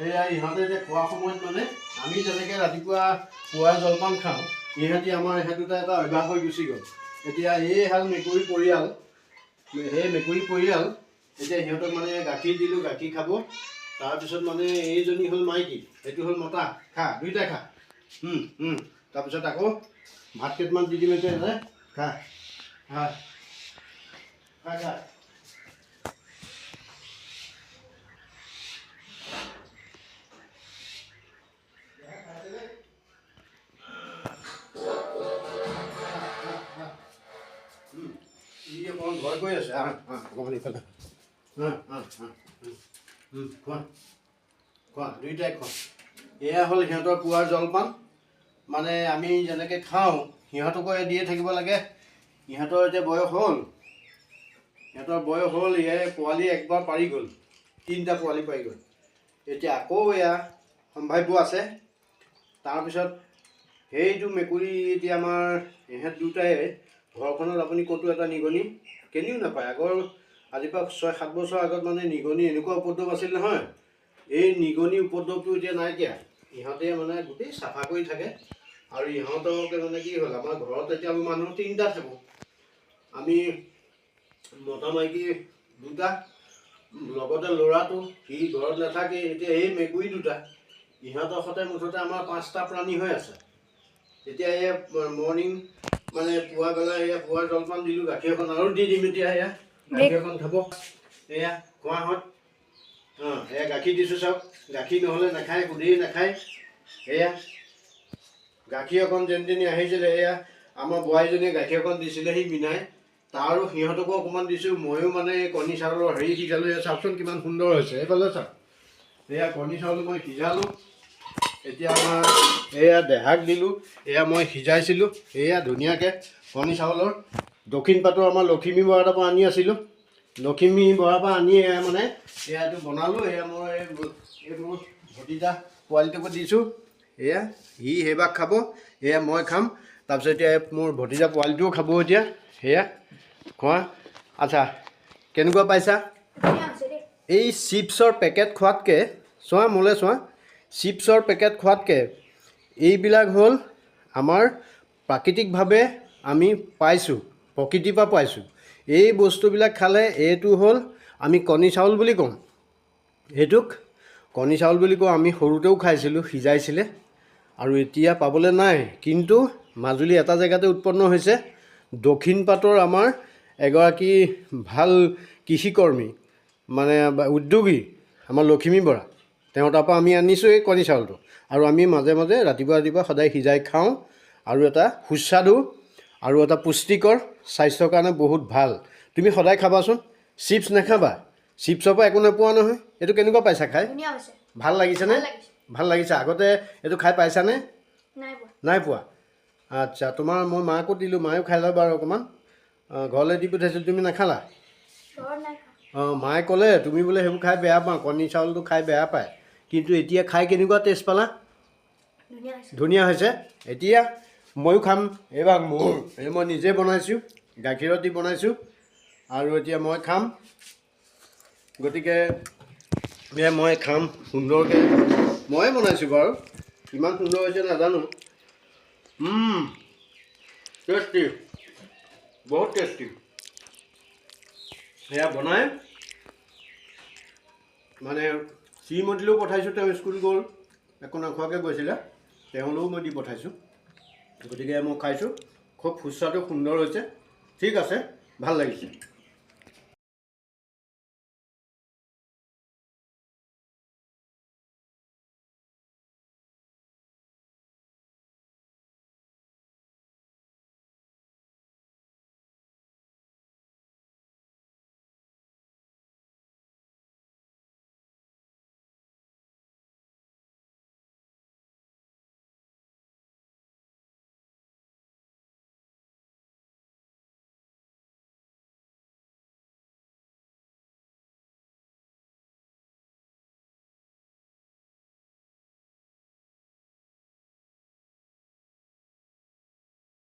এয়া ইহঁতে যে খোৱা সময়ত মানে আমি যেনেকৈ ৰাতিপুৱা পুৱাৰ জলপান খাওঁ, ইহঁতি আমাৰ ইহঁত এটা অভ্যাস হৈ গুচি গ'ল। এতিয়া এইহাল মেকুৰী পৰিয়াল, সেই মেকুৰী পৰিয়াল এতিয়া সিহঁতক মানে গাখীৰ দিলোঁ, গাখীৰ খাব। তাৰপিছত মানে এইজনী হ'ল মাইকী, এইটো হ'ল মতা, খা দুইটাই খা। তাৰপিছত আকৌ ভাত কেইটামান দি দিম এতিয়া, খা খা খা খা। অকণমান ভয় কৰি আছে, অকণমান ইফালে খোৱা খোৱা দুইটাই খোৱা। এয়া হ'ল সিহঁতৰ পুৱাৰ জলপান। মানে আমি যেনেকৈ খাওঁ সিহঁতকো দিয়ে থাকিব লাগে। ইহঁতৰ এতিয়া বয়স হ'ল, এয়াই পোৱালি একবাৰ পাৰি গ'ল, 3টা পোৱালি পাৰি গ'ল। এতিয়া আকৌ এয়া সম্ভাৱ্য আছে। তাৰপিছত সেইটো মেকুৰী এতিয়া আমাৰ ইহঁত দুটাই ঘৰখনত আপুনি ক'তো এটা নিগনি কেনিও নাপায়। আগৰ আজিৰ পৰা 6-7 বছৰ আগত মানে নিগনি এনেকুৱা উপদ্ৰৱ আছিল নহয়। এই নিগনি উপদ্ৰৱটো এতিয়া নাইকিয়া। ইহঁতে মানে গোটেই চাফা কৰি থাকে। আৰু ইহঁতকে মানে কি হ'ল, আমাৰ ঘৰত এতিয়া আমি মানুহ 3টা থাকোঁ। আমি মতা মাইকী 2টা, লগতে ল'ৰাটো, সি ঘৰত নাথাকে। এতিয়া এই মেকুৰী 2টা, ইহঁতৰ সৈতে মুঠতে আমাৰ 5টা প্ৰাণী হৈ আছে। এতিয়া এয়া মৰ্ণিং মানে পুৱা বেলা এয়া পুৱাৰ জলপান দিলোঁ, গাখীৰ অকণ আৰু দি দিম। এতিয়া এয়া গাখীৰ অকণ খাব, এয়া খোৱাহঁত। এয়া গাখীৰ দিছোঁ, চাওক গাখীৰ নহ'লে নাখায়, সুধি নাখায়। এয়া গাখীৰ অকণ যেনি আহিছিলে, এয়া আমাৰ বোৱাৰীজনীয়ে গাখীৰ অকণ দিছিলেহি মিনাই, তাৰো সিহঁতকো অকণমান দিছোঁ। ময়ো মানে কণী চাউলৰ হেৰি সিজালোঁ। এয়া চাওকচোন কিমান সুন্দৰ হৈছে, এইফালে চাওক। এয়া কণী চাউল মই সিজালোঁ। এতিয়া আমাৰ এয়া দেহাক দিলোঁ, এয়া মই সিজাইছিলোঁ। এয়া ধুনীয়াকৈ কণী চাউলৰ দক্ষিণ পাটৰ আমাৰ লখিমী বৰাৰ পৰা আনি আছিলোঁ। লখিমী বৰাৰ পৰা আনি এয়া মানে এয়া এইটো বনালোঁ। এয়া মই এই মোৰ ভতিজা পোৱালিটোকো দিছোঁ। এয়া সি সেইভাগ খাব, এয়া মই খাম। তাৰপিছত এতিয়া মোৰ ভতিজা পোৱালিটোও খাব। এতিয়া সেয়া খোৱা। আচ্ছা, কেনেকুৱা পাইছা? এই চিপছৰ পেকেট খোৱাতকৈ, চোৱা মোলৈ চোৱা, চিপছৰ পেকেট খোৱাতকৈ এইবিলাক হ'ল আমাৰ প্ৰাকৃতিকভাৱে আমি পাইছোঁ, প্ৰকৃতিৰ পৰা পাইছোঁ। এই বস্তুবিলাক খালে এইটো হ'ল আমি কণী চাউল বুলি কওঁ। এইটোক কণী চাউল বুলি কওঁ। আমি সৰুতেও খাইছিলোঁ, সিজাইছিলে। আৰু এতিয়া পাবলৈ নাই। কিন্তু মাজুলী এটা জেগাতে উৎপন্ন হৈছে। দক্ষিণ পাটৰ আমাৰ এগৰাকী ভাল কৃষিকৰ্মী, মানে উদ্যোগী, আমাৰ লখিমী বৰা, তেওঁৰ তাৰপৰা আমি আনিছোঁ এই কণী চাউলটো। আৰু আমি মাজে মাজে ৰাতিপুৱা সদায় সিজাই খাওঁ। আৰু এটা সুস্বাদু আৰু এটা পুষ্টিকৰ, স্বাস্থ্যৰ কাৰণে বহুত ভাল। তুমি সদায় খাবাচোন, চিপছ নাখাবা। চিপছৰ পৰা একো নোপোৱা নহয়। এইটো কেনেকুৱা পাইছা খাই? ভাল লাগিছেনে? ভাল লাগিছে। আগতে এইটো খাই পাইছানে? নাই পোৱা। আচ্ছা, তোমাৰ মই মাকো দিলোঁ, মায়েও খাই লয় বাৰু অকণমান। ঘৰলৈ দি পঠাইছোঁ, তুমি নাখালা? মায়ে ক'লে তুমি বোলে সেইবোৰ খাই বেয়া পাওঁ, কণী চাউলটো খাই বেয়া পায়। কিন্তু এতিয়া খাই কেনেকুৱা টেষ্ট পালা? ধুনীয়া হৈছে। এতিয়া ময়ো খাম। এইবাৰ মোৰ মই নিজে বনাইছোঁ, গাখীৰত দি বনাইছোঁ। আৰু এতিয়া মই খাম। গতিকে মই খাম সুন্দৰকৈ। ময়ে বনাইছোঁ বাৰু, কিমান সুন্দৰ হৈছে নাজানো। টেষ্টি, বহুত টেষ্টি। সেয়া বনাই মানে শ্ৰীমতীলৈও পঠাইছোঁ। তেওঁ স্কুল গ'ল, একো নোখোৱাকৈ গৈছিলে, তেওঁলৈও মই দি পঠাইছোঁ। গতিকে মই খাইছোঁ, খুব সুস্বাদু সুন্দৰ হৈছে। ঠিক আছে, ভাল লাগিছে।